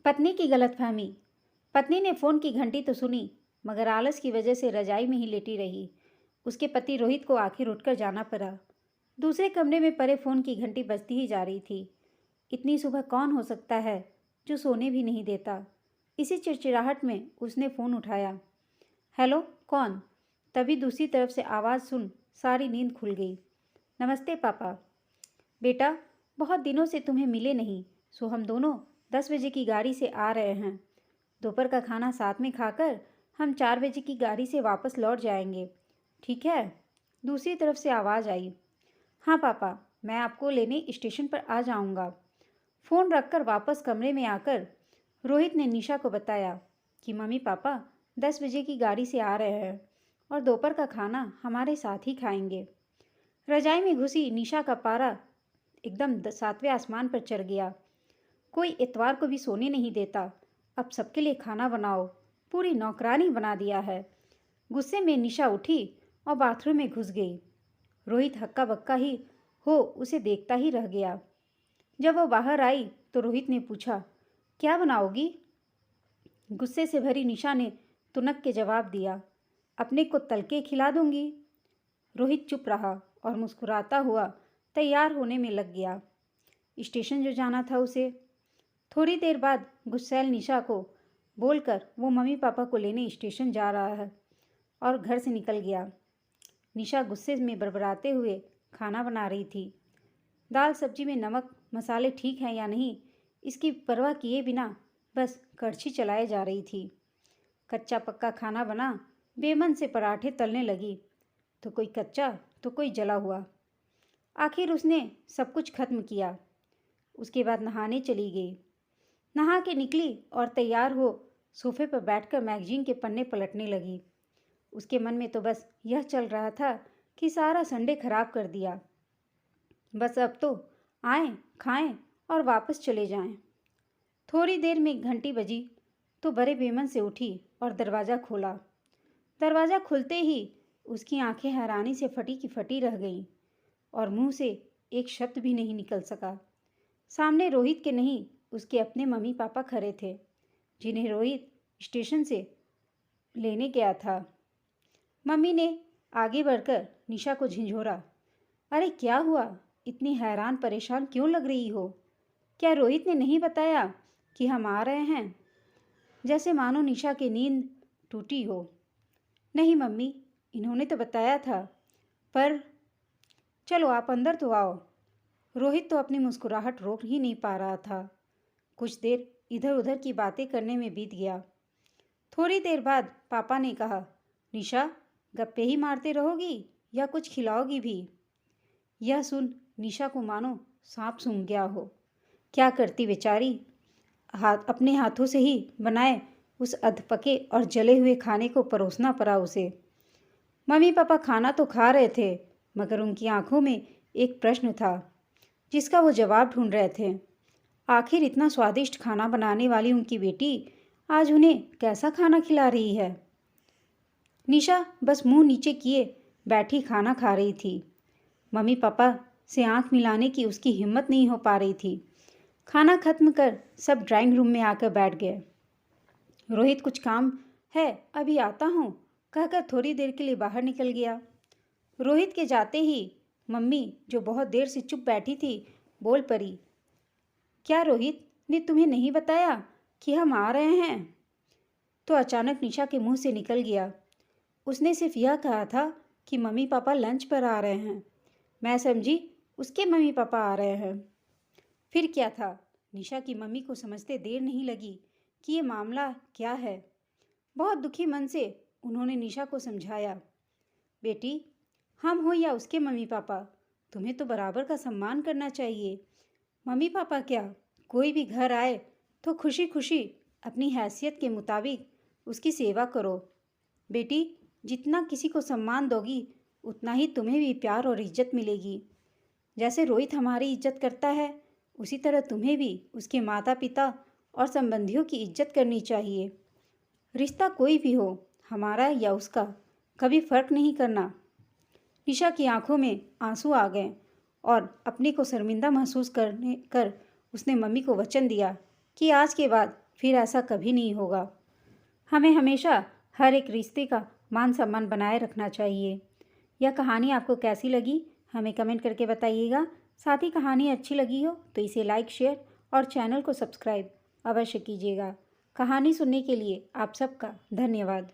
पत्नी की गलतफहमी। पत्नी ने फोन की घंटी तो सुनी, मगर आलस की वजह से रजाई में ही लेटी रही। उसके पति रोहित को आखिर उठकर जाना पड़ा। दूसरे कमरे में पड़े फोन की घंटी बजती ही जा रही थी। इतनी सुबह कौन हो सकता है जो सोने भी नहीं देता। इसी चिड़चिड़ाहट में उसने फोन उठाया। हेलो, कौन? तभी दूसरी तरफ से आवाज़ सुन सारी नींद खुल गई। नमस्ते पापा। बेटा, बहुत दिनों से तुम्हें मिले नहीं, सो हम दोनों 10 बजे की गाड़ी से आ रहे हैं। दोपहर का खाना साथ में खाकर हम 4 बजे की गाड़ी से वापस लौट जाएंगे, ठीक है? दूसरी तरफ से आवाज़ आई। हाँ पापा, मैं आपको लेने स्टेशन पर आ जाऊंगा। फ़ोन रखकर वापस कमरे में आकर रोहित ने निशा को बताया कि मम्मी पापा 10 बजे की गाड़ी से आ रहे हैं और दोपहर का खाना हमारे साथ ही खाएंगे। रजाई में घुसी निशा का पारा एकदम 7वें आसमान पर चढ़ गया। कोई इतवार को भी सोने नहीं देता, अब सबके लिए खाना बनाओ, पूरी नौकरानी बना दिया है। गुस्से में निशा उठी और बाथरूम में घुस गई। रोहित हक्का बक्का ही हो उसे देखता ही रह गया। जब वो बाहर आई तो रोहित ने पूछा, क्या बनाओगी? गुस्से से भरी निशा ने तुनक के जवाब दिया, अपने को तल के खिला दूंगी। रोहित चुप रहा और मुस्कुराता हुआ तैयार होने में लग गया। स्टेशन जो जाना था उसे। थोड़ी देर बाद गुस्सैल निशा को बोलकर वो मम्मी पापा को लेने स्टेशन जा रहा है और घर से निकल गया। निशा गुस्से में बड़बड़ाते हुए खाना बना रही थी। दाल सब्जी में नमक मसाले ठीक हैं या नहीं, इसकी परवाह किए बिना बस कड़छी चलाए जा रही थी। कच्चा पक्का खाना बना बेमन से पराठे तलने लगी, तो कोई कच्चा तो कोई जला हुआ। आखिर उसने सब कुछ खत्म किया। उसके बाद नहाने चली गई। नहा के निकली और तैयार हो सोफे पर बैठकर मैगजीन के पन्ने पलटने लगी। उसके मन में तो बस यह चल रहा था कि सारा संडे खराब कर दिया। बस अब तो आएं, खाएं और वापस चले जाएं। थोड़ी देर में घंटी बजी तो बड़े बेमन से उठी और दरवाज़ा खोला। दरवाज़ा खुलते ही उसकी आंखें हैरानी से फटी की फटी रह गईं और मुंह से एक शब्द भी नहीं निकल सका। सामने रोहित के नहीं, उसके अपने मम्मी पापा खड़े थे, जिन्हें रोहित स्टेशन से लेने गया था। मम्मी ने आगे बढ़कर निशा को झिंझोरा, अरे क्या हुआ? इतनी हैरान परेशान क्यों लग रही हो? क्या रोहित ने नहीं बताया कि हम आ रहे हैं? जैसे मानो निशा की नींद टूटी हो। नहीं मम्मी, इन्होंने तो बताया था, पर चलो आप अंदर तो आओ। रोहित तो अपनी मुस्कुराहट रोक ही नहीं पा रहा था। कुछ देर इधर उधर की बातें करने में बीत गया। थोड़ी देर बाद पापा ने कहा, निशा, गप्पे ही मारते रहोगी या कुछ खिलाओगी भी? यह सुन निशा को मानो सांप सूंघ गया हो। क्या करती बेचारी? अपने हाथों से ही बनाए उस अधपके और जले हुए खाने को परोसना पड़ा उसे। मम्मी पापा खाना तो खा रहे थे, मगर उनकी आंखों में एक प्रश्न था जिसका वो जवाब ढूंढ रहे थे। आखिर इतना स्वादिष्ट खाना बनाने वाली उनकी बेटी आज उन्हें कैसा खाना खिला रही है? निशा बस मुंह नीचे किए बैठी खाना खा रही थी। मम्मी पापा से आंख मिलाने की उसकी हिम्मत नहीं हो पा रही थी। खाना खत्म कर सब ड्राइंग रूम में आकर बैठ गए। रोहित कुछ काम है, अभी आता हूँ, कहकर थोड़ी देर के लिए बाहर निकल गया। रोहित के जाते ही मम्मी, जो बहुत देर से चुप बैठी थी, बोल पड़ी, क्या रोहित ने तुम्हें नहीं बताया कि हम आ रहे हैं? तो अचानक निशा के मुंह से निकल गया, उसने सिर्फ यह कहा था कि मम्मी पापा लंच पर आ रहे हैं। मैं समझी उसके मम्मी पापा आ रहे हैं। फिर क्या था? निशा की मम्मी को समझते देर नहीं लगी कि ये मामला क्या है। बहुत दुखी मन से उन्होंने निशा को समझाया, बेटी, हम हो या उसके मम्मी पापा, तुम्हें तो बराबर का सम्मान करना चाहिए। मम्मी पापा क्या, कोई भी घर आए तो खुशी खुशी अपनी हैसियत के मुताबिक उसकी सेवा करो। बेटी, जितना किसी को सम्मान दोगी उतना ही तुम्हें भी प्यार और इज्जत मिलेगी। जैसे रोहित हमारी इज्जत करता है, उसी तरह तुम्हें भी उसके माता पिता और संबंधियों की इज्जत करनी चाहिए। रिश्ता कोई भी हो, हमारा या उसका, कभी फर्क नहीं करना। निशा की आंखों में आंसू आ गए और अपने को शर्मिंदा महसूस कर उसने मम्मी को वचन दिया कि आज के बाद फिर ऐसा कभी नहीं होगा। हमें हमेशा हर एक रिश्ते का मान सम्मान बनाए रखना चाहिए। यह कहानी आपको कैसी लगी हमें कमेंट करके बताइएगा। साथ ही कहानी अच्छी लगी हो तो इसे लाइक, शेयर और चैनल को सब्सक्राइब अवश्य कीजिएगा। कहानी सुनने के लिए आप सबका धन्यवाद।